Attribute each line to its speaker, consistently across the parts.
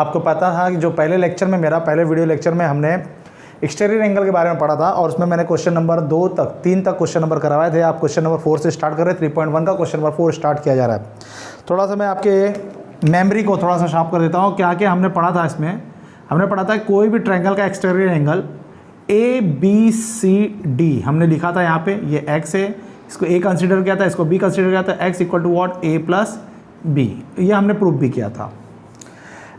Speaker 1: आपको पता था कि जो पहले लेक्चर में मेरा पहले वीडियो लेक्चर में हमने एक्सटीरियर एंगल के बारे में पढ़ा था और उसमें मैंने क्वेश्चन नंबर 3 तक क्वेश्चन नंबर करवाए थे। आप क्वेश्चन नंबर 4 से स्टार्ट कर रहे हैं, 3.1 का क्वेश्चन नंबर 4 स्टार्ट किया जा रहा है। थोड़ा सा मैं आपके मेमोरी को थोड़ा सा शार्प कर देता हूँ। क्या क्या हमने पढ़ा था इसमें, हमने पढ़ा था कोई भी ट्रायंगल का एक्सटीरियर एंगल ABCD हमने लिखा था यहाँ पे, ये x है, इसको A कंसिडर किया था, इसको B कंसिडर किया था, x equal to what A plus B, ये हमने प्रूफ भी किया था।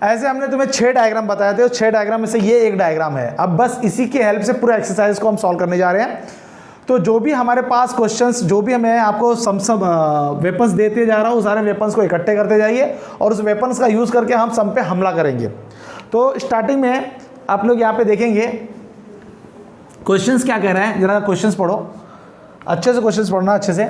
Speaker 1: ऐसे हमने तुम्हें 6 डायग्राम बताए थे और 6 डायग्राम में से ये एक डायग्राम है। अब बस इसी की हेल्प से पूरा एक्सरसाइज को हम सॉल्व करने जा रहे हैं। तो जो भी हमारे पास क्वेश्चंस, जो भी हमें आपको सब वेपन्स देते जा रहा हूँ, सारे वेपन्स को इकट्ठे करते जाइए और उस वेपन्स का यूज़ करके हम सब पे हमला करेंगे। तो स्टार्टिंग में आप लोग यहाँ पे देखेंगे क्वेश्चंस क्या कह रहे हैं, जरा क्वेश्चंस पढ़ो अच्छे से, क्वेश्चंस पढ़ना अच्छे से।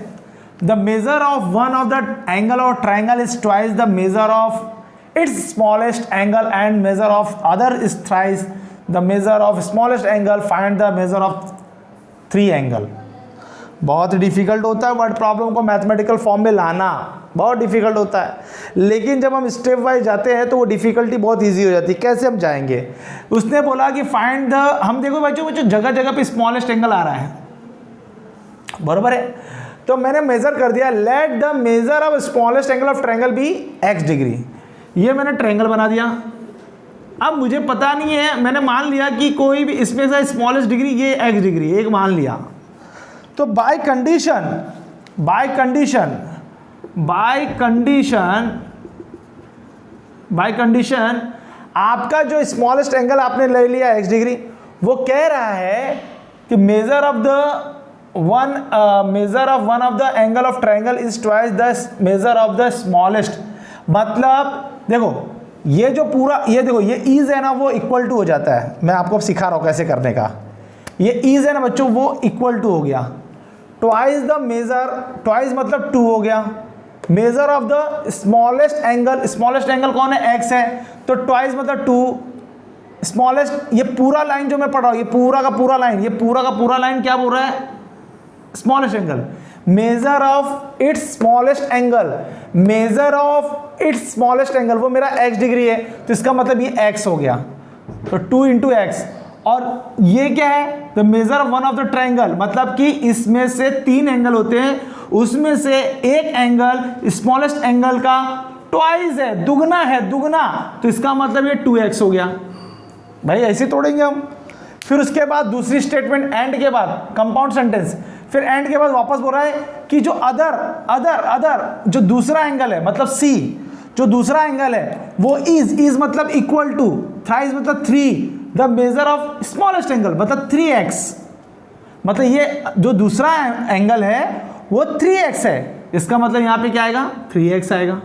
Speaker 1: The measure of one of the angle और triangle is twice the measure of its smallest angle and measure of other is thrice the measure of smallest angle, find the measure of 3 angle। बहुत difficult होता है word problem को mathematical form में लाना, बहुत difficult होता है, लेकिन जब हम स्टेप वाइज जाते हैं तो वो डिफिकल्टी बहुत इजी हो जाती है। कैसे हम जाएंगे, उसने बोला कि फाइंड द, हम देखो बच्चों जगह जगह पे स्मॉलेस्ट एंगल आ रहा है, बरोबर है, तो मैंने मेजर कर दिया, let the measure of smallest angle of triangle be x degree. ये मैंने ट्रायंगल बना दिया। अब मुझे पता नहीं है, मैंने मान लिया कि कोई भी इसमें से स्मॉलेस्ट डिग्री ये x डिग्री एक मान लिया। तो बाय कंडीशन आपका जो स्मॉलेस्ट एंगल आपने ले लिया x डिग्री, वो कह रहा है कि major of one of the angle of triangle is twice the measure of the smallest. मतलब देखो ये जो पूरा, ये देखो ये ईज है ना, वो इक्वल टू हो जाता है। मैं आपको सिखा रहा हूँ कैसे करने का। ये ईज है ना बच्चों, वो इक्वल टू हो गया। ट्वाइस द मेजर, ट्वाइस मतलब 2 हो गया। Measure of the smallest angle, smallest angle कौन है, x है, तो ट्वाइस मतलब 2 स्मॉलेस्ट। ये पूरा लाइन जो मैं पढ़ रहा हूँ, ये पूरा का पूरा लाइन क्या बोल रहा है, smallest angle. Measure of its smallest angle, वो मेरा x डिग्री है, तो इसका मतलब ये x हो गया, तो 2 इंटू एक्स। और ये क्या है, the measure of one of the triangle, मतलब कि इसमें से 3 एंगल होते हैं, उसमें से एक एंगल स्मॉलेस्ट एंगल का ट्वाइस है, दुगना, तो इसका मतलब ये 2x हो गया। भाई ऐसे तोड़ेंगे हम। फिर उसके बाद दूसरी स्टेटमेंट, एंड के बाद कंपाउंड सेंटेंस, फिर एंड के बाद वापस बोल रहा है कि जो अदर जो दूसरा एंगल है, मतलब C, जो दूसरा एंगल है वो इज मतलब इक्वल टू, थ्राइस मतलब 3 the measure of smallest angle, मतलब 3x। मतलब ये जो दूसरा एंगल है वो 3x है, इसका मतलब यहाँ पे क्या आएगा, 3x आएगा।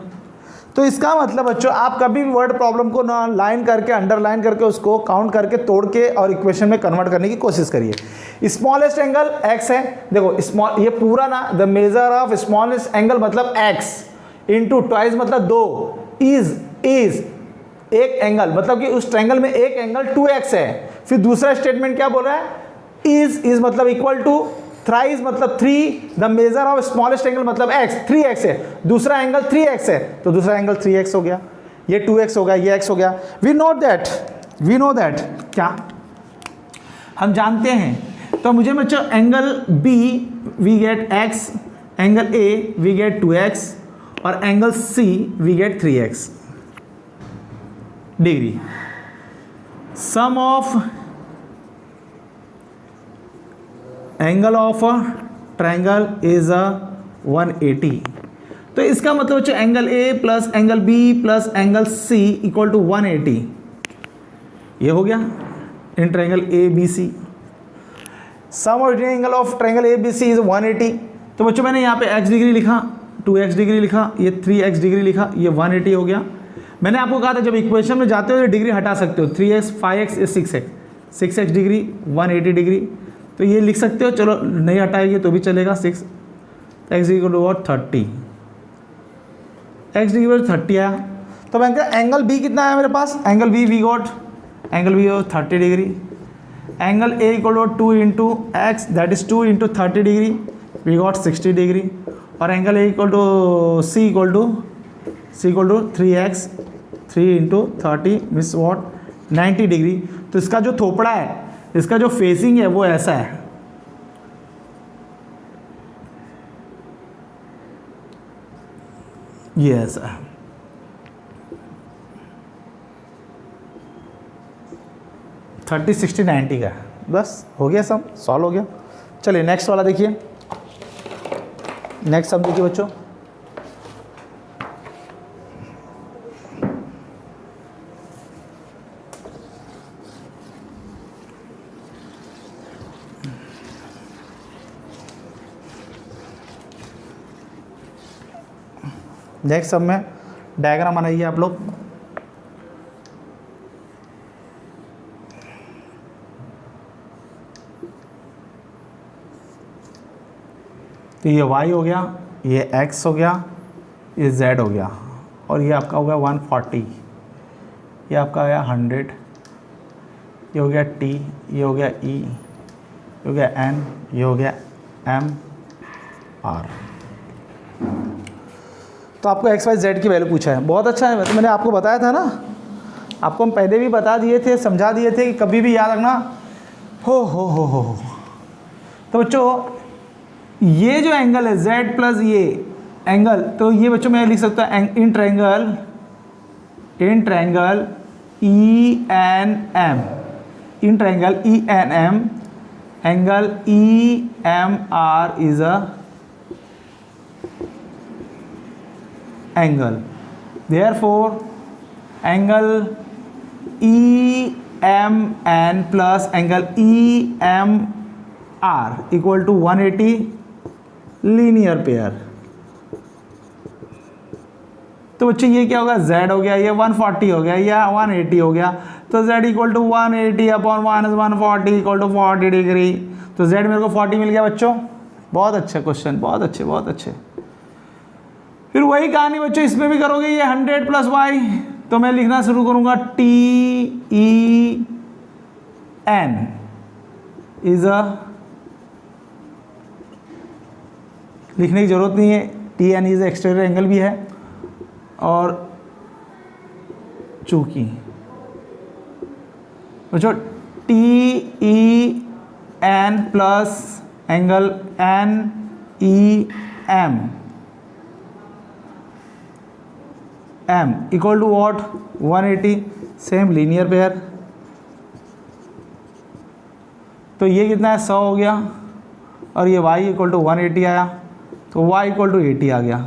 Speaker 1: तो इसका मतलब बच्चों आप कभी भी वर्ड प्रॉब्लम को ना लाइन करके, अंडरलाइन करके, उसको काउंट करके, तोड़ के और इक्वेशन में कन्वर्ट करने की कोशिश करिए। स्मॉलेस्ट एंगल x है, देखो स्मॉल, ये पूरा ना, the measure of smallest angle मतलब x इंटू ट्वाइस मतलब 2 इज एक एंगल, मतलब कि उस ट्रायंगल में एक एंगल 2x है। फिर दूसरा स्टेटमेंट क्या बोल रहा है, इज मतलब इक्वल टू, थ्राइस मतलब 3 the measure of smallest angle मतलब x, 3x है, दूसरा एंगल 3x है, तो दूसरा एंगल 3x हो गया, ये 2x हो गया, ये x हो गया। वी नो दैट क्या हम जानते हैं। तो मुझे बच्चों angle B we get x, angle A we get 2x और angle C we get 3x degree. Sum of angle of a triangle is a 180। तो इसका मतलब बच्चों angle A plus angle B plus angle C equal to 180, ये हो गया in triangle ABC। Sum of angle of triangle ABC is 180। तो बच्चों मैंने यहाँ पे x डिग्री लिखा, 2x डिग्री लिखा, ये 3x डिग्री लिखा, ये 180 हो गया। मैंने आपको कहा था जब इक्वेशन में जाते हो डिग्री हटा सकते हो, 3x 5x 6x degree 180 degree, तो ये लिख सकते हो। चलो नहीं हटाएंगे तो भी चलेगा, 6 x equal to 30, x degree 30 आया। तो मैं क्या एंगल B कितना आया मेरे पास, angle B we got, angle B 30 degree, angle A equal to 2 into x that is 2 into 30 degree we got 60 degree, और angle A equal to C equal to 3x 3 into 30 means what 90 degree. तो इसका जो थोपड़ा है, इसका जो facing है वो ऐसा है, ये ऐसा है। थर्टी 60 90 का है। बस हो गया, सब सॉल्व हो गया। चलिए नेक्स्ट वाला देखिए। नेक्स्ट सम देखिए बच्चों, नेक्स्ट सब में डायग्राम बनाइए आप लोग। तो ये y हो गया, ये x हो गया, ये z हो गया, और ये आपका हो गया 140, ये आपका हो गया 100, ये हो गया t, ये हो गया e, ये हो गया n, ये हो गया m r। तो आपको एक्स वाई जेड की वैल्यू पूछा है, बहुत अच्छा है। तो मैंने आपको बताया था ना, आपको हम पहले भी बता दिए थे, समझा दिए थे कि कभी भी याद रखना। हो। तो बच्चों ये जो एंगल है z प्लस ये एंगल, तो ये बच्चों मैं लिख सकता हूँ in triangle E N M, in triangle E N M, angle E M R is a angle, therefore angle EMN plus angle EMR equal to 180 linear pair। तो बच्चों ये क्या होगा, z हो गया, ये 140 हो गया, या 180 हो गया, तो z equal to 180 upon -140 equal to 40 degree. तो z मेरे को 40 मिल गया बच्चों। बहुत अच्छा क्वेश्चन, बहुत अच्छे। फिर वही कहानी बच्चों इसमें भी करोगे, ये 100 प्लस वाई, तो मैं लिखना शुरू करूंगा TEN इज अ, लिखने की जरूरत नहीं है, TN इज एक्सटीरियर एंगल भी है, और चूंकि बच्चों TEN plus angle NEM M equal to what 180, same linear pair. तो ये कितना है 100 हो गया, और ये y इक्वल टू 180 आया, तो y इक्वल टू 80 आ गया।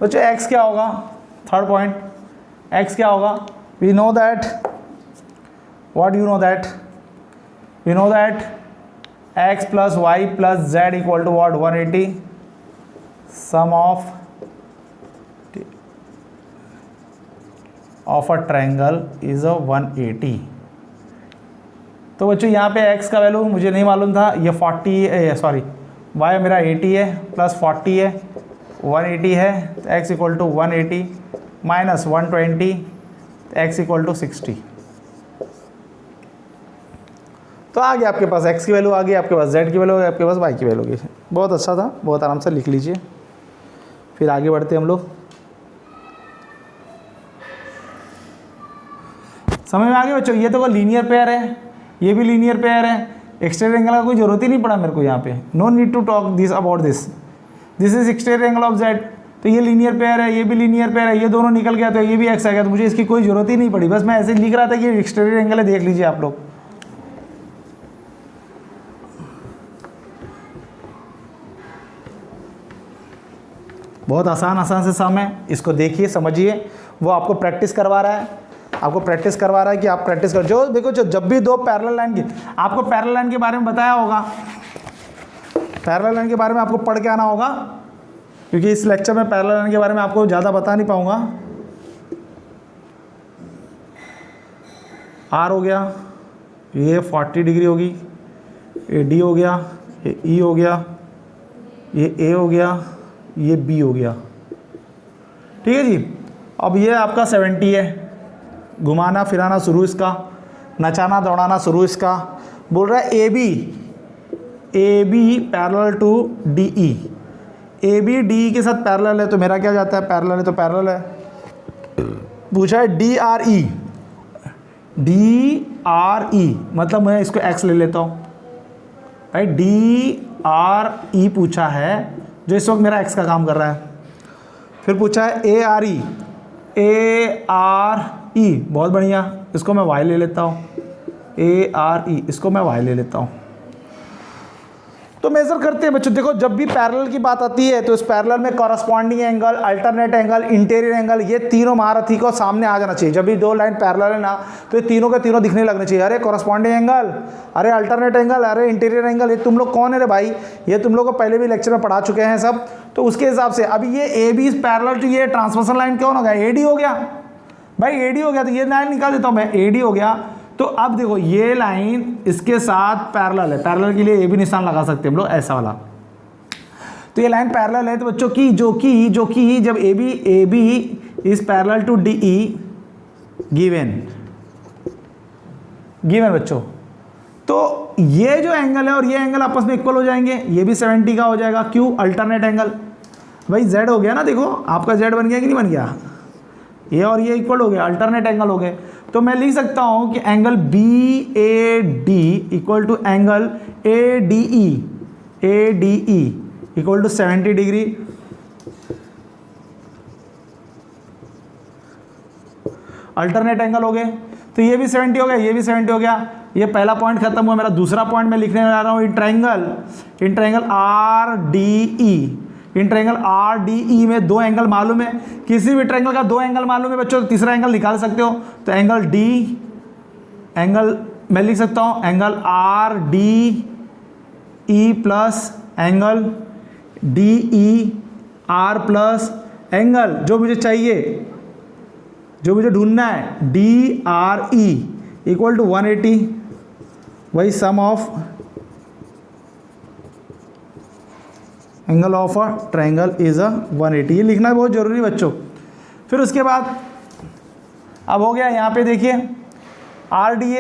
Speaker 1: बच्चों x क्या होगा, थर्ड पॉइंट, x क्या होगा, we know that, what you know that, we know that x plus y plus z equal to what 180, sum of a triangle is a 180। तो बच्चों यहाँ पे x का वैल्यू मुझे नहीं मालूम था, ये 40 है, सॉरी y मेरा 80 है प्लस 40 है, 180 है, तो x equal to 180 minus 120, x equal to 60। तो आ गया आपके पास x की वैल्यू, आ गई आपके पास z की वैल्यू, आ गई आपके पास y की वैल्यू। बहुत अच्छा था, बहुत आराम से लिख लीजिए। फिर आगे बढ़ते हम लोग, समझ में आ गया बच्चों। ये तो लीनियर पेयर है, ये भी लीनियर पेयर है, एक्सटीरियर एंगल का कोई जरूरत ही नहीं पड़ा मेरे को यहाँ पे, no need to talk this about this is exterior angle of z। तो ये लीनियर पेयर है, ये भी लीनियर पेयर है, ये दोनों निकल गया तो ये भी x आ गया, तो मुझे इसकी कोई जरूरत ही नहीं पड़ी, बस मैं ऐसे लिख रहा था कि एक्सटीरियर एंगल है, देख लीजिए आप लोग। बहुत आसान से सम है, इसको देखिए समझिए। वो आपको प्रैक्टिस करवा रहा है, कि आप प्रैक्टिस कर, जो देखो जब भी दो पैरेलल लाइन की, आपको पैरेलल लाइन के बारे में बताया होगा, पैरेलल लाइन के बारे में आपको पढ़ के आना होगा, क्योंकि इस लेक्चर में पैरेलल लाइन के बारे में आपको ज़्यादा बता नहीं पाऊंगा। आर हो गया, ये 40 डिग्री होगी, ये डी हो गया, ये ई हो गया, ये ए हो गया, ये बी हो गया, ठीक है जी। अब ये आपका 70 है, घुमाना फिराना शुरू इसका, नचाना दौड़ाना शुरू इसका। बोल रहा है A B parallel to D E, A B D के साथ पैरेलल है तो मेरा क्या जाता है, पैरेलल है तो पैरेलल है। पूछा है डी आर ई, डी आर ई मतलब मैं इसको एक्स ले लेता हूँ भाई, डी आर ई पूछा है जो इस वक्त मेरा एक्स का काम कर रहा है। फिर पूछा है ए आर ई, ए आर ई बहुत बढ़िया, इसको मैं वाई ले लेता हूँ, ए आर ई इसको मैं वाई ले लेता हूँ। तो मेजर करते हैं बच्चों, देखो जब भी पैरेलल की बात आती है तो इस पैरेलल में corresponding angle, alternate angle, interior angle, ये तीनों महारथी को सामने आ जाना चाहिए। जब भी दो लाइन पैरेलल है ना तो ये तीनों के तीनों दिखने लगने चाहिए। अरे कॉरस्पॉन्डिंग एंगल, अरे अल्टरनेट एंगल, अरे इंटीरियर एंगल, ये तुम लोग कौन है रे भाई, ये तुम लोग को पहले भी लेक्चर में पढ़ा चुके हैं सब। तो उसके हिसाब से अभी ये ए बी पैरेलल, ये ट्रांसवर्सल लाइन कौन हो गया, ए डी हो गया भाई, ए डी हो गया। तो ये लाइन निकाल देता हूँ मैं, ए डी हो गया। तो अब देखो ये लाइन इसके साथ पैरेलल है, पैरेलल के लिए ए भी निशान लगा सकते हैं हम लोग, ऐसा वाला। तो ये लाइन पैरेलल है तो बच्चों की जो कि जब A B is parallel to D E given बच्चों, तो ये जो एंगल है और ये एंगल आपस में इक्वल हो जाएंगे, ये भी 70 का हो जाएगा। क्यों, अल्टरनेट एंगल भाई, जेड हो गया ना, देखो आपका जेड बन गया कि नहीं बन गया, ये और ये इक्वल हो गया, अल्टरनेट एंगल हो गए। तो मैं लिख सकता हूं कि angle B A D equal to angle A D E equal to 70 degree. Alternate angle हो गए, तो ये भी 70 हो गया, ये भी 70 हो गया। ये पहला पॉइंट खत्म हुआ। मेरा दूसरा पॉइंट मैं लिखने जा रहा हूं, in triangle are D E. In triangle are D ई में दो एंगल मालूम है, किसी भी ट्रायंगल का दो एंगल मालूम है बच्चों, तो तीसरा एंगल निकाल सकते हो। तो एंगल डी, एंगल मैं लिख सकता हूं angle R D E plus angle D E R plus angle जो मुझे चाहिए, जो मुझे ढूंढना है, D R E equal to 180, वही sum of angle of a triangle is a 180। ये लिखना बहुत जरूरी बच्चों। फिर उसके बाद अब हो गया यहाँ पे देखिए R D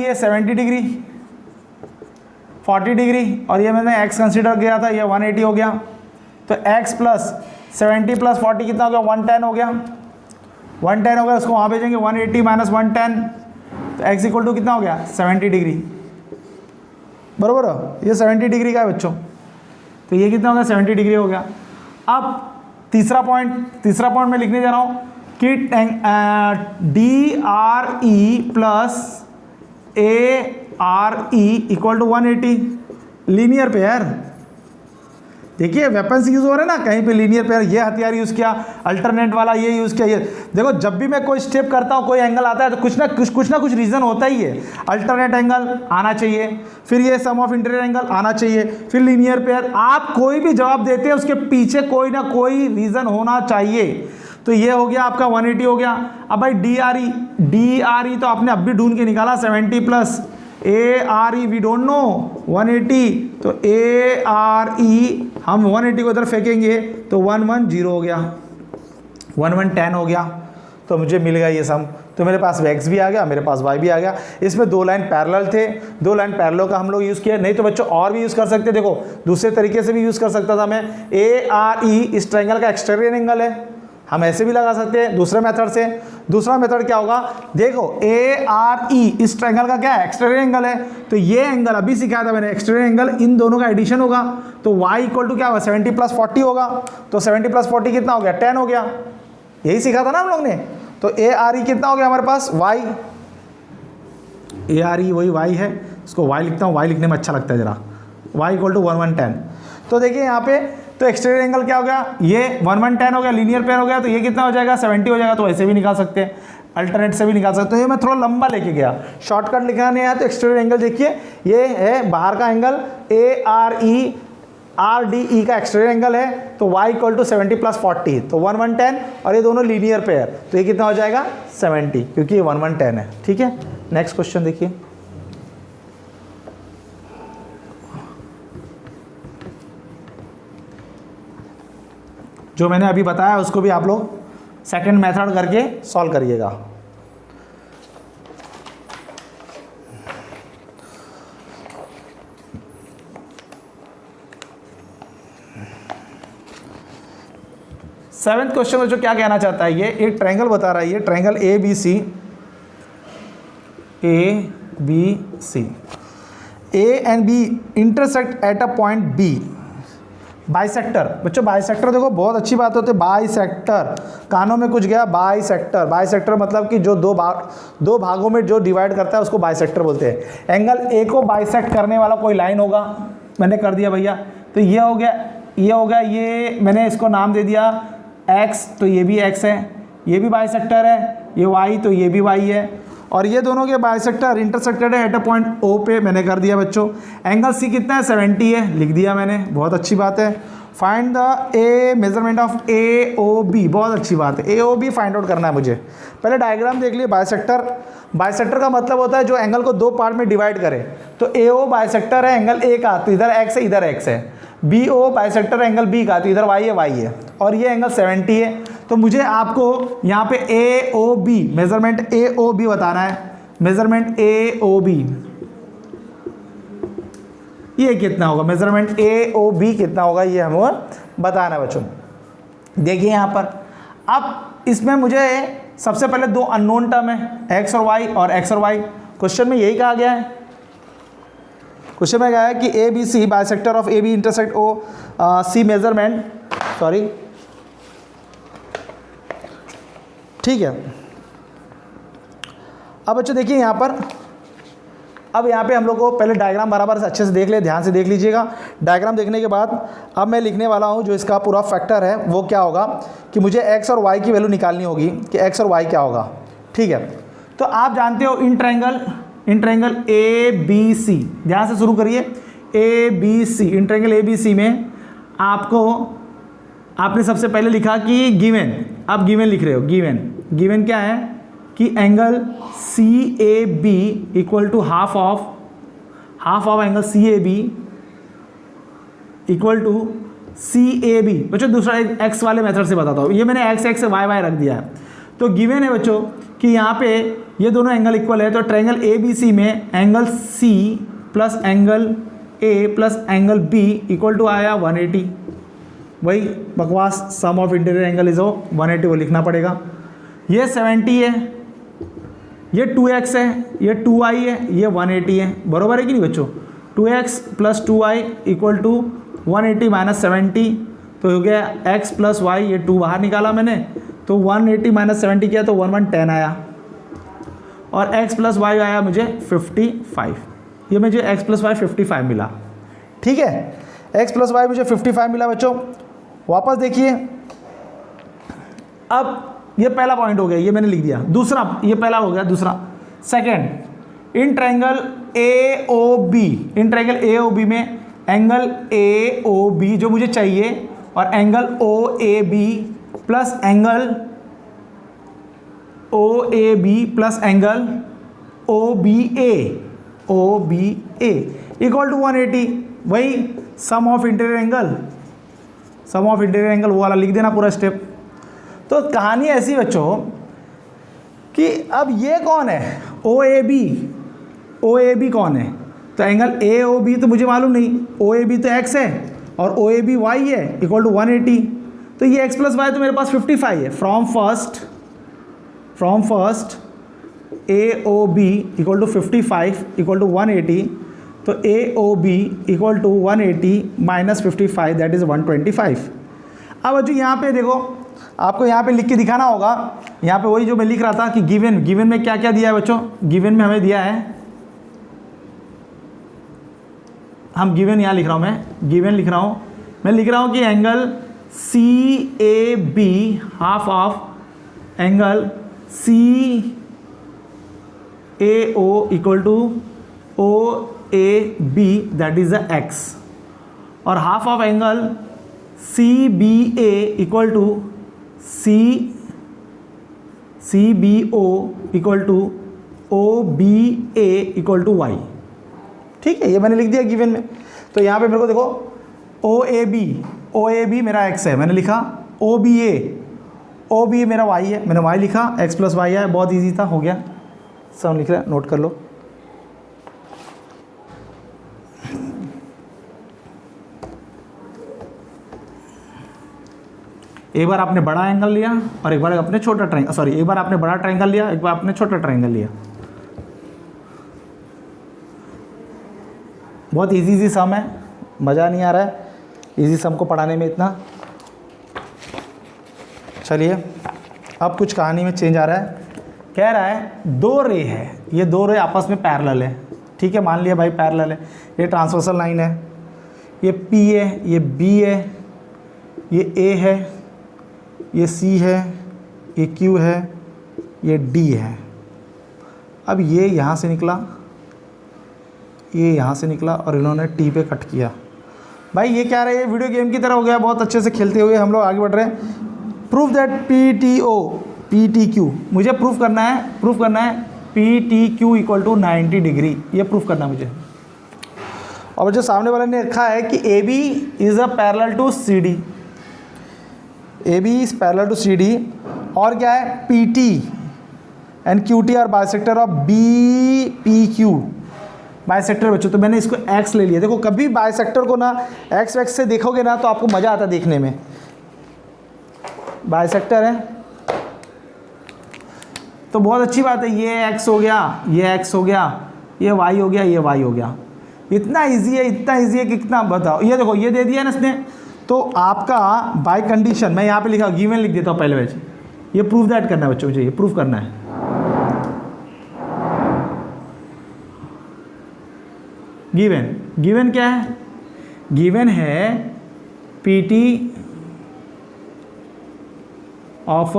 Speaker 1: A 70 degree 40 degree, और ये मैंने x कंसिडर किया था, ये 180 हो गया। तो x प्लस 70 प्लस 40 कितना हो गया, 110 हो गया, 110 हो गया। उसको वहाँ भेजेंगे 180 माइनस 110, तो x इक्वल टू कितना हो गया, 70 डिग्री, बरोबर है। ये 70 डिग्री का है बच्चों, तो ये कितना हो गया, 70 डिग्री हो गया। अब तीसरा पॉइंट मैं लिखने जा रहा हूँ कि D R E plus A R E equal to 180, linear pair. देखिए वेपन्स यूज हो रहे हैं ना, कहीं पे लीनियर पेयर, ये हथियार यूज किया, अल्टरनेट वाला ये यूज किया। ये देखो जब भी मैं कोई स्टेप करता हूँ, कोई एंगल आता है तो कुछ ना कुछ रीजन होता ही है। अल्टरनेट एंगल आना चाहिए, फिर ये सम ऑफ इंटीरियर एंगल आना चाहिए, फिर लीनियर पेयर। आप कोई भी जवाब देते हैं उसके पीछे कोई ना कोई रीजन होना चाहिए। तो ये हो गया आपका 180 हो गया। अब भाई डी आर ई तो आपने अब भी ढूंढ के निकाला, 70 plus A R E V don't know 180, तो ए आर ई हम 180 को इधर फेंकेंगे तो 110 हो गया, 1110 हो गया। तो मुझे मिल गया ये सम। तो मेरे पास x भी आ गया, मेरे पास y भी आ गया। इसमें दो लाइन पैरेलल थे, दो लाइन पैरेलल का हम लोग यूज़ किया। नहीं तो बच्चों और भी यूज़ कर सकते, देखो दूसरे तरीके से भी यूज़ कर सकता था मैं। ए आर ई इस ट्रायंगल का एक्सटीरियर एंगल है, हम ऐसे भी लगा सकते हैं दूसरे मेथड से। दूसरा मेथड क्या होगा, देखो ए आर ई इस ट्रायंगल का क्या है, एक्सटीरियर एंगल है। तो ये एंगल अभी सिखाया था मैंने, एक्सटीरियर एंगल, इन दोनों का एडिशन होगा तो y इक्वल टू क्या होगा, 70 प्लस 40 होगा। तो 70 प्लस 40 कितना हो गया, 10 हो गया। यही सीखा था ना हम लोग ने। तो ए आर ई कितना हो गया हमारे पास, y, ए आर ई वही y है, इसको y लिखता हूँ, y लिखने में अच्छा लगता है ज़रा, y इक्वल टू 1110। तो देखिए यहाँ पे तो एक्सटीरियर एंगल क्या हो गया, ये 1110 हो गया, लीनियर पेयर हो गया। तो ये कितना हो जाएगा, 70 हो जाएगा। तो ऐसे भी निकाल सकते हैं, अल्टरनेट से भी निकाल सकते हैं। ये मैं थोड़ा लंबा लेके गया, शॉर्टकट लिखना नहीं है। तो एक्सटीरियर एंगल देखिए, ये है बाहर का एंगल, ए आर ई आर डी ई का एक्सटीरियर एंगल है। तो y इक्वल टू 70 प्लस 40, तो 1110, और ये दोनों लीनियर पेयर, तो ये कितना हो जाएगा, 70, क्योंकि ये 1110 है। ठीक है, नेक्स्ट क्वेश्चन देखिए। जो मैंने अभी बताया उसको भी आप लोग सेकंड मेथड करके सॉल्व करिएगा। 7th क्वेश्चन में जो क्या कहना चाहता है, ये एक ट्रायंगल बता रहा है, ये triangle A B C, A and B intersect at a point B. Bisector, बच्चों बाइसेक्टर देखो बहुत अच्छी बात होती है, बाइसेक्टर, कानों में कुछ गया, बाइसेक्टर, बाइसेक्टर मतलब कि जो दो भागों में जो डिवाइड करता है उसको बाइसेक्टर बोलते हैं। एंगल ए को बाइसेक्ट करने वाला कोई लाइन होगा, मैंने कर दिया भैया, तो ये हो गया, ये हो गया, ये मैंने इसको नाम दे दिया x, तो ये भी x है, ये भी बाइसेक्टर है, ये y, तो ये भी y है, और ये दोनों के बाइसेक्टर इंटरसेक्टेड है एट अ पॉइंट O पे, मैंने कर दिया बच्चों। एंगल C कितना है, 70 है, लिख दिया मैंने, बहुत अच्छी बात है। Find the A measurement of AOB, बहुत अच्छी बात है, AOB फाइंड आउट करना है मुझे। पहले डायग्राम देख लिए, बाइसेक्टर, बाइसेक्टर का मतलब होता है जो एंगल को दो पार्ट में डिवाइड करे, तो AO बाइसेक्टर है एंगल A का, तो इधर x है इधर x है। BO बाइसेक्टर है एंगल B का, तो इधर y है y है, और ये एंगल 70 है। तो मुझे आपको यहाँ पे AOB मेजरमेंट AOB बताना है, मेजरमेंट AOB ये कितना होगा, मेजरमेंट AOB कितना होगा ये हमें बताना है बच्चों। देखिए यहाँ पर, अब इसमें मुझे सबसे पहले दो अननोन टर्म है x और y, और x और y क्वेश्चन में यही कहा गया है। क्वेश्चन में कहा है कि ABC bisector of AB intersect OC measurement, sorry, ठीक है। अब बच्चों देखिए यहाँ पर, अब यहाँ पे हम लोग को पहले डायग्राम बराबर से अच्छे से देख ले, ध्यान से देख लीजिएगा। डायग्राम देखने के बाद अब मैं लिखने वाला हूँ जो इसका पूरा फैक्टर है वो क्या होगा कि मुझे x और y की वैल्यू निकालनी होगी कि x और y क्या होगा, ठीक है। तो आप जानते हो इन ट्रायंगल ABC, ध्यान से शुरू करिए, ABC, इन ट्रायंगल ABC में आपने सबसे पहले लिखा कि गिवन, आप गिवन लिख रहे हो, गिवन क्या है कि angle CAB equal to half of angle CAB equal to CAB। बच्चों दूसरा एक एक्स वाले मेथड से बताता हूँ, ये मैंने x से y रख दिया है। तो गिवन है बच्चों कि यहाँ पे ये दोनों एंगल इक्वल है, तो ट्रायंगल ABC में angle C plus angle A plus angle B equal to आया 180। वही बकवास, sum of interior angle is 180, वो लिखना पड़ेगा। ये 70 है, ये 2x है, ये 2y है, ये 180 है, बरोबर है कि नहीं बच्चों। 2x plus 2y equal to 180 minus 70, तो हो गया x प्लस y, ये 2 बाहर निकाला मैंने, तो 180 माइनस 70 किया तो 1110 आया, और x प्लस y आया मुझे 55। ये मुझे x प्लस y 55 मिला, ठीक है। x प्लस y मुझे 55 मिला बच्चों। वापस देखिए, अब ये पहला पॉइंट हो गया, ये मैंने लिख दिया। दूसरा, ये पहला हो गया, दूसरा सेकंड, इन ट्रायंगल AOB में एंगल AOB जो मुझे चाहिए, और angle OAB plus angle OBA equal to 180। वही सम ऑफ इंटीरियर एंगल वो वाला लिख देना पूरा स्टेप। तो कहानी ऐसी बच्चों कि अब ये कौन है, OAB कौन है, तो एंगल AOB तो मुझे मालूम नहीं, OAB तो x है और OAB y है इक्वल टू 180, तो ये x प्लस वाई तो मेरे पास 55 है। From first AOB equal to 55 equal to 180, तो AOB equal to 180 minus 55 that is 125। अब बच्चों यहाँ पे देखो, आपको यहाँ पे लिख के दिखाना होगा, यहाँ पे वही जो मैं लिख रहा था कि गिवन में क्या क्या दिया है बच्चों। गिवन में हमें दिया है, हम गिवन यहाँ लिख रहा हूँ, मैं लिख रहा हूँ कि angle CAB half of angle CAO equal to OAB that is the x, और half of angle CBA equal to CBO equal to OBA equal to y, ठीक है। ये मैंने लिख दिया गिवन में। तो यहाँ पे मेरे को देखो OAB मेरा x है, मैंने लिखा OBA मेरा y है, मैंने y लिखा, x प्लस वाई है, बहुत इजी था, हो गया। सब लिख रहा है, नोट कर लो। एक बार आपने बड़ा एंगल लिया और एक बार आपने छोटा ट्रायंगल, सॉरी एक बार आपने बड़ा ट्रायंगल लिया, एक बार आपने छोटा ट्रायंगल लिया। बहुत इजी सम है, मज़ा नहीं आ रहा है इजी सम को पढ़ाने में इतना। चलिए अब कुछ कहानी में चेंज आ रहा है। कह रहा है दो रे है, ये दो रे आपस में पैरेलल है, ठीक है, मान लिया भाई पैरेलल है। ये ट्रांसवर्सल लाइन है, ये P है, ये B है, ये A है, ये C है, ये Q है, ये D है। अब ये यहाँ से निकला, ये यहाँ से निकला और इन्होंने T पे कट किया। भाई ये क्या रहा है, ये वीडियो गेम की तरह हो गया, बहुत अच्छे से खेलते हुए हम लोग आगे बढ़ रहे हैं। प्रूफ दैट PTQ, मुझे प्रूफ करना है PTQ इक्वल टू 90 डिग्री, ये प्रूफ करना है मुझे। और जो सामने वाले ने रखा है कि AB is a parallel to CD, AB is parallel to CD, और क्या है PT and QT are bisector of BPQ, bisector बच्चों। तो मैंने इसको X ले लिया। देखो कभी बाइसेक्टर को ना X से देखोगे ना तो आपको मज़ा आता है देखने में। बाइसेक्टर है तो बहुत अच्छी बात है, ये X हो गया, ये X हो गया, ये Y हो गया, ये Y हो गया। इतना इजी है, इतना इजी है कि कितना, बताओ। ये देखो ये दे दिया ना इसने, तो आपका बाय कंडीशन, मैं यहाँ पे लिखा गिवन लिख देता हूँ पहले वैसे। ये प्रूफ दैट करना है बच्चों, मुझे ये प्रूफ करना है। गिवन क्या है, गिवन है PT ऑफ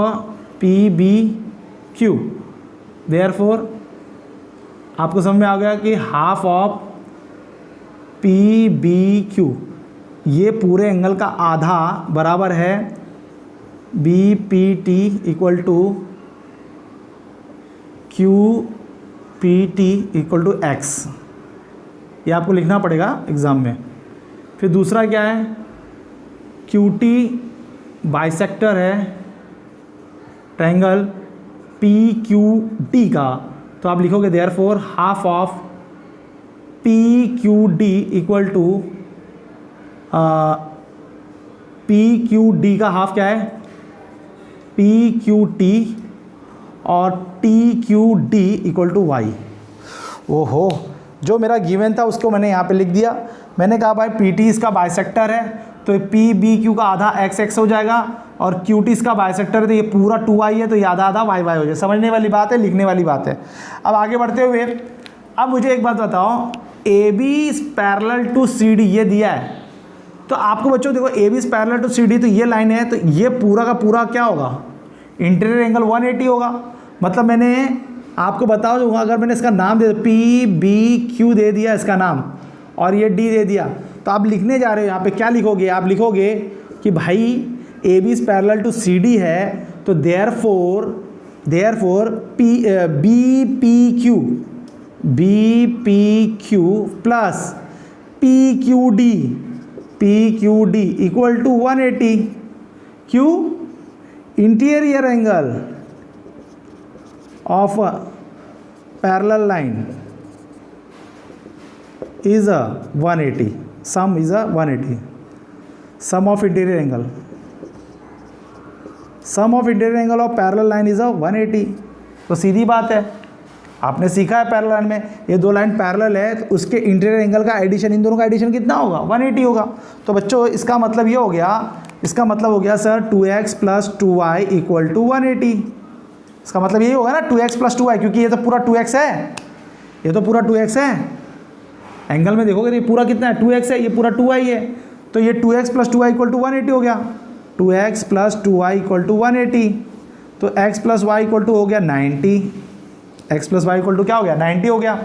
Speaker 1: PBQ, देयरफॉर आपको समझ में आ गया कि हाफ ऑफ PBQ, ये पूरे एंगल का आधा बराबर है BPT equal to QPT equal to X। ये आपको लिखना पड़ेगा एग्ज़ाम में। फिर दूसरा क्या है, QT बाइसेक्टर है ट्रायंगल PQD का, तो आप लिखोगे therefore half of PQD equal to PQD का हाफ क्या है PQT और TQD इक्वल टू Y। ओहो, जो मेरा गिवन था उसको मैंने यहाँ पे लिख दिया। मैंने कहा भाई PT इसका बाइसेक्टर है तो PBQ का आधा XX हो जाएगा, और QT इसका बाइसेक्टर है तो ये पूरा 2Y है, तो ये आधा आधा YY हो जाए। समझने वाली बात है, लिखने वाली बात है। अब आगे बढ़ते हुए, अब मुझे एक बात बताओ, AB is parallel to CD ये दिया है, तो आपको बच्चों देखो AB is parallel to CD, तो ये लाइन है, तो ये पूरा का पूरा क्या होगा, इंटीरियर एंगल 180 होगा। मतलब मैंने आपको बता दूंगा, अगर मैंने इसका नाम दे PBQ दे दिया इसका नाम, और ये D दे दिया, तो आप लिखने जा रहे हो यहाँ पे क्या लिखोगे, आप लिखोगे कि भाई AB is parallel to CD है, तो therefore BPQ plus PQD equal to 180। क्यों, interior angle of parallel line is a 180, sum is a 180, sum of interior angle of parallel line is a 180। तो सीधी बात है, आपने सीखा है पैरेलल लाइन में ये दो लाइन पैरेलल है, तो उसके इंटीरियर एंगल का एडिशन, इन दोनों का एडिशन कितना होगा, 180 होगा। तो बच्चों इसका मतलब ये हो गया, sir 2x plus 2y equal to 180। इसका मतलब यही होगा ना 2x प्लस 2y, क्योंकि ये तो पूरा 2x है, ये तो पूरा 2x है। एंगल में देखोगे तो ये पूरा कितना है, 2x है, ये पूरा 2y है, तो ये 2x plus 2y equal to 180 हो गया। 2x plus 2y equal to 180, तो x plus y equal to हो गया 90, x plus y equal to क्या हो गया, 90 हो गया।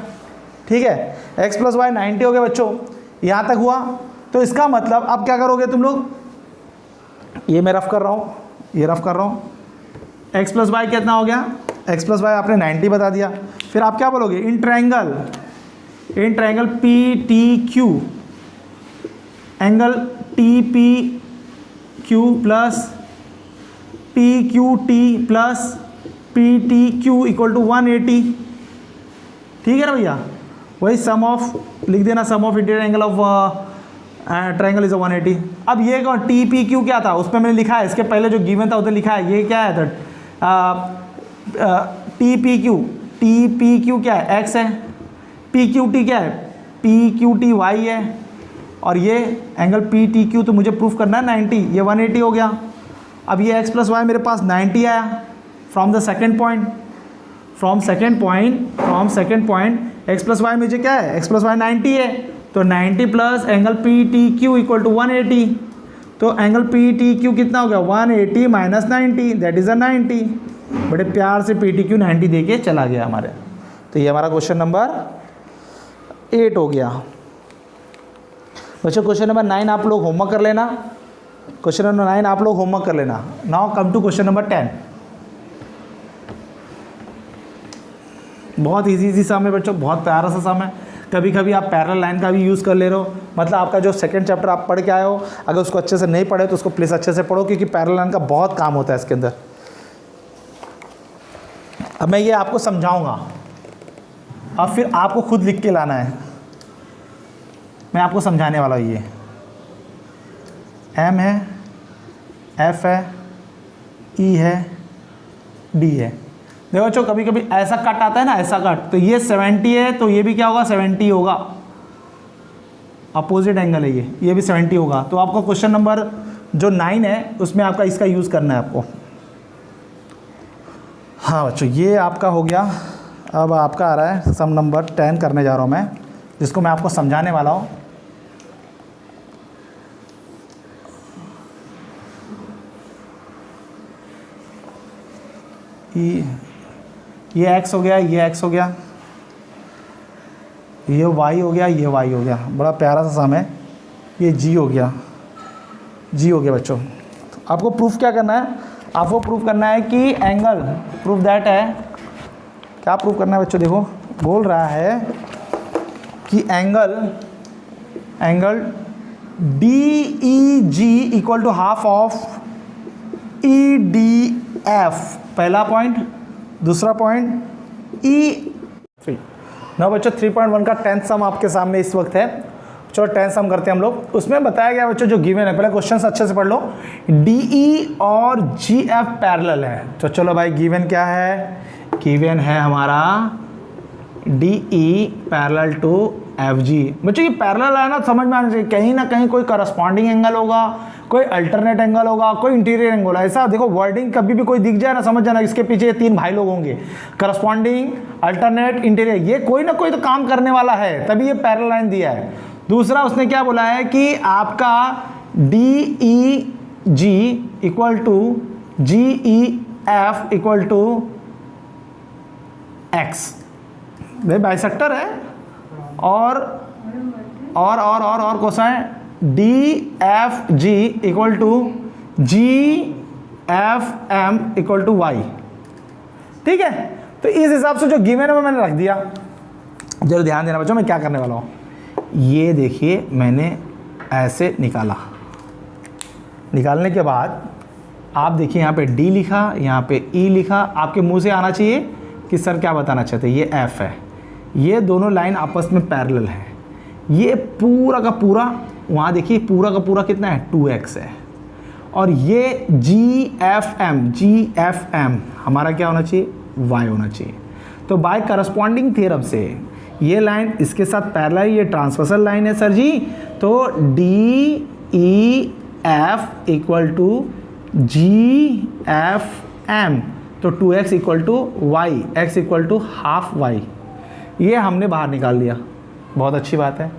Speaker 1: ठीक है, x प्लस वाई 90 हो गया बच्चों, यहाँ तक हुआ। तो इसका मतलब अब क्या करोगे तुम लोग, ये मैं रफ कर रहा हूँ, ये रफ कर रहा हूँ, x प्लस वाई कितना हो गया, x प्लस वाई आपने 90 बता दिया। फिर आप क्या बोलोगे, in triangle PTQ angle TPQ plus PQT plus PTQ equal to 180। ठीक है ना भैया, वही सम ऑफ लिख देना, sum of interior angle of triangle is 180। अब ये टी पी क्यू क्या था, उस पर मैंने लिखा है, इसके पहले जो गिवन था उधर लिखा है, ये क्या है टी पी क्यू क्या है, एक्स है, पी क्यू टी क्या है, पी क्यू टी वाई है, और ये एंगल पी टी क्यू तो मुझे प्रूफ करना है 90, ये 180 हो गया। अब ये x प्लस वाई मेरे पास 90 आया from the second point, from second point x plus y मुझे क्या है, x प्लस वाई 90 है, तो 90 plus angle P T Q equal to 180, तो एंगल पी टी क्यू कितना हो गया 180 माइनस 90, दैट इज़ अ 90। बड़े प्यार से पी टी क्यू 90 दे के चला गया हमारे। तो ये हमारा क्वेश्चन नंबर 8 हो गया। बच्चों क्वेश्चन नंबर 9 आप लोग होमवर्क कर लेना, क्वेश्चन नंबर 9 आप लोग होमवर्क कर लेना। Now come to question number 10। बहुत इजी सम है बच्चों, बहुत प्यारा सा सम है। कभी कभी आप पैरेलल लाइन का भी यूज़ कर ले रहे हो, मतलब आपका जो सेकंड चैप्टर आप पढ़ के आए हो, अगर उसको अच्छे से नहीं पढ़े तो उसको प्लीज़ अच्छे से पढ़ो, क्योंकि पैरेलल लाइन का बहुत काम होता है इसके अंदर। अब मैं ये आपको समझाऊंगा, अब फिर आपको खुद लिख के लाना है। मैं आपको समझाने वाला हूँ। ये एम है, एफ है, ई है, डी है। देखो बच्चों कभी कभी ऐसा कट आता है ना, ऐसा कट, तो ये 70 है, तो ये भी क्या होगा 70 होगा, अपोजिट एंगल है ये भी 70 होगा। तो आपको क्वेश्चन नंबर जो 9 है उसमें आपका इसका यूज़ करना है आपको। हाँ बच्चों ये आपका हो गया। अब आपका आ रहा है सम नंबर 10 करने जा रहा हूँ मैं, जिसको मैं आपको समझाने वाला हूँ। ये x हो गया, ये x हो गया, ये y हो गया, ये y हो गया। बड़ा प्यारा सा सम है। ये g हो गया, g हो गया बच्चों। आपको प्रूफ क्या करना है, आपको प्रूफ करना है कि एंगल, प्रूफ दैट है, क्या प्रूफ करना है बच्चों, देखो बोल रहा है कि angle DEG equal to half of EDF, पहला पॉइंट, दूसरा पॉइंट E3। ना बच्चों 3.1 का 10th सम आपके सामने इस वक्त है। चलो 10th सम करते हैं हम लोग। उसमें बताया गया बच्चों जो गिवन है, पहले क्वेश्चन अच्छे से पढ़ लो। DE और GF पैरेलल है, तो चलो भाई गिवन क्या है, गिवन है हमारा DE पैरेलल टू FG। बच्चों ये पैरेलल है ना, समझ में आना चाहिए, कहीं ना कहीं कोई करस्पॉन्डिंग एंगल होगा, कोई अल्टरनेट एंगल होगा, कोई इंटीरियर एंगल होगा। ऐसा देखो वर्डिंग कभी भी कोई दिख जाए ना, समझ जाना इसके पीछे 3 भाई लोग होंगे, करस्पॉन्डिंग, अल्टरनेट, इंटीरियर। ये कोई ना कोई तो काम करने वाला है, तभी ये पैरेलल लाइन दिया है। दूसरा उसने क्या बोला है कि आपका DEG equal to GEF equal to X, भाई बाइसेक्टर है। और कौन सा है, DFG equal to GFM equal to Y। ठीक है, तो इस हिसाब से जो गिवन है वो मैंने रख दिया। जरूर ध्यान देना बच्चों, मैं क्या करने वाला हूँ। ये देखिए मैंने ऐसे निकाला, निकालने के बाद आप देखिए यहाँ पे D लिखा, यहाँ पे E लिखा। आपके मुंह से आना चाहिए कि सर क्या बताना चाहते हैं। ये F है, ये दोनों लाइन आपस में पैरेलल है। ये पूरा का पूरा, वहाँ देखिए पूरा का पूरा कितना है 2x है। और ये GFM हमारा क्या होना चाहिए, y होना चाहिए। तो बाय करस्पॉन्डिंग थ्योरम से ये लाइन इसके साथ पैरेलल, ये ट्रांसवर्सल लाइन है सर जी। तो DEF इक्वल टू GFM, तो 2x equal to y, x equal to half y। ये हमने बाहर निकाल लिया, बहुत अच्छी बात है।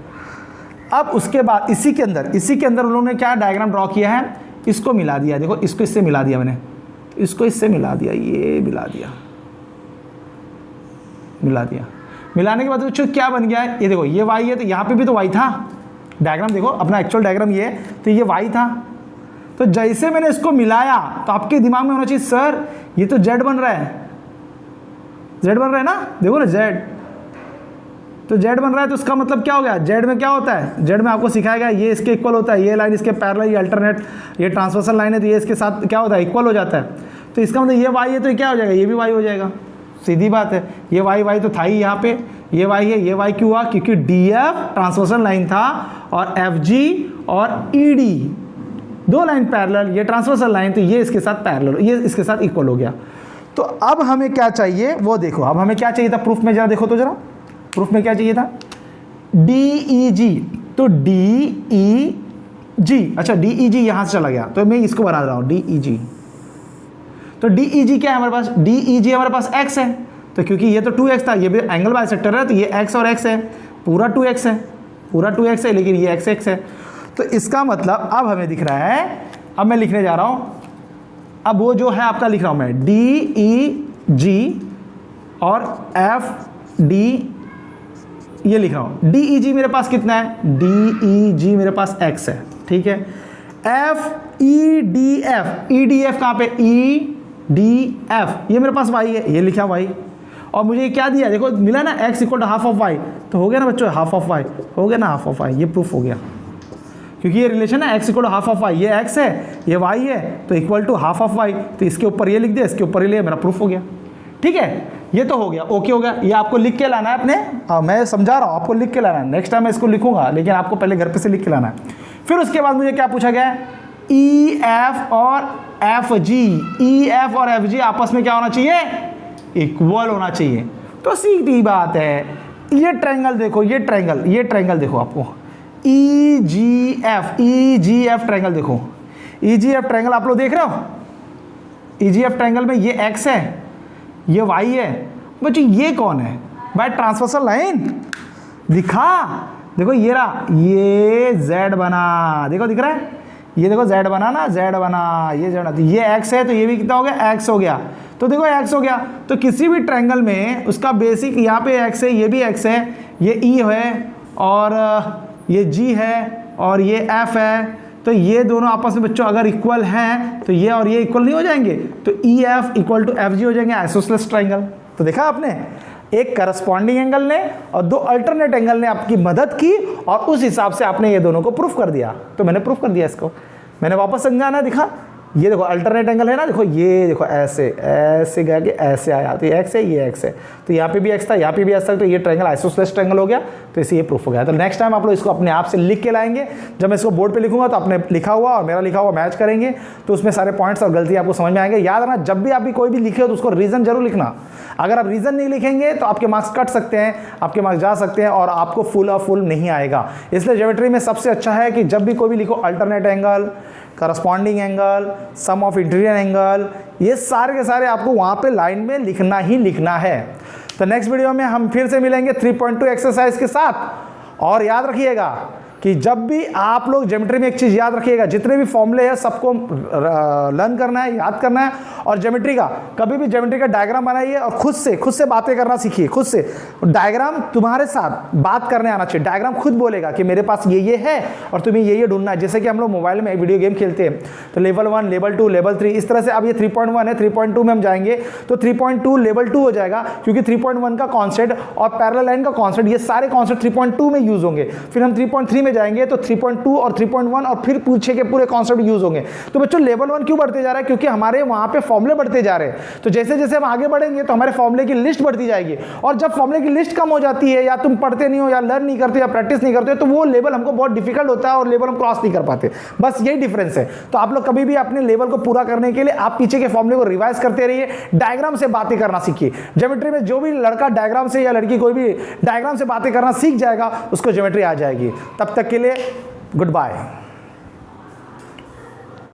Speaker 1: अब उसके बाद इसी के अंदर उन्होंने क्या डायग्राम ड्रॉ किया है, इसको मिला दिया। देखो इसको इससे मिला दिया मैंने, इसको इससे मिला दिया, ये मिला दिया, मिलाने के बाद बच्चों क्या बन गया है, ये देखो ये y है, तो यहाँ पे भी तो y था। डायग्राम देखो अपना, एक्चुअल डायग्राम ये है, तो ये y था। तो जैसे मैंने इसको मिलाया तो आपके दिमाग में होना चाहिए सर ये तो z बन रहा है, z बन रहा है ना, देखो ना z, तो z बन रहा है, तो उसका मतलब क्या हो गया, z में क्या होता है, z में आपको सिखाया गया ये इसके इक्वल होता है, ये लाइन इसके पैरेलल, ये अल्टरनेट, ये ट्रांसवर्सल लाइन है, तो ये इसके साथ क्या होता है, इक्वल हो जाता है। तो इसका मतलब ये y है तो ये क्या हो जाएगा, ये भी y हो जाएगा, सीधी बात है। ये y तो था ही यहाँ पे, ये y है, ये y क्यों हुआ, क्योंकि DF ट्रांसवर्सल लाइन था और FG और ईडी, दो लाइन पैरेलल, ये ट्रांसवर्सल लाइन, तो ये इसके साथ पैरेलल, ये इसके साथ इक्वल हो गया। तो अब हमें क्या चाहिए वो देखो, अब हमें क्या चाहिए था प्रूफ में, जरा देखो तो जरा प्रूफ में क्या चाहिए था, DEG, तो DEG, अच्छा DEG यहां से चला गया, तो मैं इसको बना रहा हूं DEG। तो DEG क्या है हमारे पास, DEG हमारे पास x है, तो क्योंकि ये तो 2x था, ये भी एंगल बाइसेक्टर है, तो ये x और x है, पूरा 2x है, पूरा 2x है, लेकिन ये x है। तो इसका मतलब अब हमें दिख रहा है, अब मैं लिखने जा रहा हूं, अब वो जो है आपका लिख रहा हूं मैं DEG और FD, ये लिख रहा हूं। DEG मेरे पास कितना है, DEG मेरे पास x है, ठीक है। EDF, EDF कहां पे, EDF ये मेरे पास y है, ये लिखा y, और मुझे क्या दिया देखो, मिला ना x equal to half of y, तो हो गया ना बच्चों, हाफ ऑफ y हो गया ना, हाफ ऑफ y, ये प्रूफ हो गया, क्योंकि ये रिलेशन है x equal to half of y, ये x है ये y है, तो equal to half of y, तो इसके ऊपर ये लिख दिया, इसके ऊपर ये लिया, मेरा प्रूफ हो गया, ठीक है। ये तो हो गया, ओके हो गया। ये आपको लिख के लाना है अपने, मैं समझा रहा हूँ, आपको लिख के लाना है, नेक्स्ट टाइम मैं इसको लिखूंगा, लेकिन आपको पहले घर पे से लिख के लाना है। फिर उसके बाद मुझे क्या पूछा गया है, EF और FG, EF और FG आपस में क्या होना चाहिए, इक्वल होना चाहिए। तो सीधी बात है, ये ट्रायंगल देखो, ये ट्रायंगल देखो, आपको EGF ट्रायंगल देखो, EGF ट्रायंगल आप लोग देख रहे हो, EGF ट्रायंगल में ये x है, ये y है, बच्चों ये कौन है भाई, ट्रांसवर्सल लाइन दिखा, देखो ये रहा, ये z बना, देखो दिख रहा है, ये देखो z बना ना, z बना, ये z बना, तो ये x है, तो ये भी कितना हो गया, x हो गया, तो देखो x हो गया। तो किसी भी ट्रायंगल में उसका बेसिक, यहाँ पे x है, ये भी x है, ये E है और ये G है और ये F है, तो ये दोनों आपस में बच्चों अगर इक्वल हैं तो ये और ये इक्वल नहीं हो जाएंगे, तो EF इक्वल टू FG हो जाएंगे, आइसोसेलेस ट्रायंगल। तो देखा आपने, एक करस्पॉन्डिंग एंगल ने और दो अल्टरनेट एंगल ने आपकी मदद की, और उस हिसाब से आपने ये दोनों को प्रूफ कर दिया। तो मैंने प्रूफ कर दिया इसको, मैंने वापस समझाना दिखा, ये देखो अल्टरनेट एंगल है ना, देखो ये देखो ऐसे ऐसे गया कि ऐसे आया, तो ये x है, ये x है, तो यहाँ पे भी x था, यहाँ पे भी x था, तो ये ट्रायंगल आइसोसेलेस ट्रायंगल हो गया, तो इसे ये प्रूफ हो गया। तो नेक्स्ट टाइम आप लोग इसको अपने आप से लिख के लाएंगे, जब मैं इसको बोर्ड पे लिखूंगा तो आपने लिखा हुआ और मेरा लिखा हुआ मैच करेंगे, तो उसमें सारे पॉइंट्स और गलती आपको समझ में आएंगे। याद रखना, जब भी आप भी कोई भी लिखे हो तो उसको रीजन जरूर लिखना, अगर आप रीजन नहीं लिखेंगे तो आपके मार्क्स कट सकते हैं, आपके मार्क्स जा सकते हैं और आपको फुल और फुल नहीं आएगा। इसलिए ज्योमेट्री में सबसे अच्छा है कि जब भी कोई भी लिखो alternate angle, corresponding angle, sum of interior angle, ये सारे के सारे आपको वहाँ पे लाइन में लिखना ही लिखना है। तो नेक्स्ट वीडियो में हम फिर से मिलेंगे 3.2 एक्सरसाइज के साथ। और याद रखिएगा कि जब भी आप लोग ज्योमेट्री में एक चीज़ याद रखिएगा, जितने भी फॉर्मूले हैं सबको लर्न करना है, याद करना है, और ज्योमेट्री का कभी भी ज्योमेट्री का डायग्राम बनाइए और खुद से बातें करना सीखिए, खुद से। डायग्राम तुम्हारे साथ बात करने आना चाहिए, डायग्राम खुद बोलेगा कि मेरे पास ये है और तुम्हें ये ढूंढना है। जैसे कि हम लोग मोबाइल में वीडियो गेम खेलते हैं, तो लेवल 1, लेवल 2, लेवल 3, इस तरह से। अब ये 3.1 है, 3.2 में हम जाएंगे तो 3.2 लेवल 2 हो जाएगा, क्योंकि 3.1 का कॉन्सेप्ट और पैरेलल लाइन का कॉन्सेप्ट, ये सारे कॉन्सेप्ट 3.2 में यूज होंगे। फिर हम 3.3 में जाएंगे तो 3.2 और 3.1 और फिर पूछे के पूरे कॉन्सेप्ट यूज होंगे। तो बच्चों लेवल 1 क्यों बढ़ते जा रहा है, क्योंकि हमारे वहां पे फॉर्मूले बढ़ते जा रहे हैं। तो जैसे जैसे हम आगे बढ़ेंगे तो हमारे फॉर्मूले की लिस्ट बढ़ती जाएगी, और जब फॉर्मूले की लिस्ट कम हो जाती है, या तुम पढ़ते नहीं हो, या लर्न नहीं करते, या प्रैक्टिस नहीं करते, तो वो लेवल हमको बहुत डिफिकल्ट होता है और लेवल हम क्रॉस नहीं कर पाते। बस यही डिफरेंस है। तो आप लोग कभी भी अपने लेवल को पूरा करने के लिए आप पीछे के फॉर्मूले को रिवाइज करते रहिए, डायग्राम से बातें करना सीखिए। ज्योमेट्री में जो भी लड़का डायग्राम से या लड़की कोई भी डायग्राम से बातें करना सीख जाएगा, उसको ज्योमेट्री आ जाएगी। तब तक के लिए गुड बाय।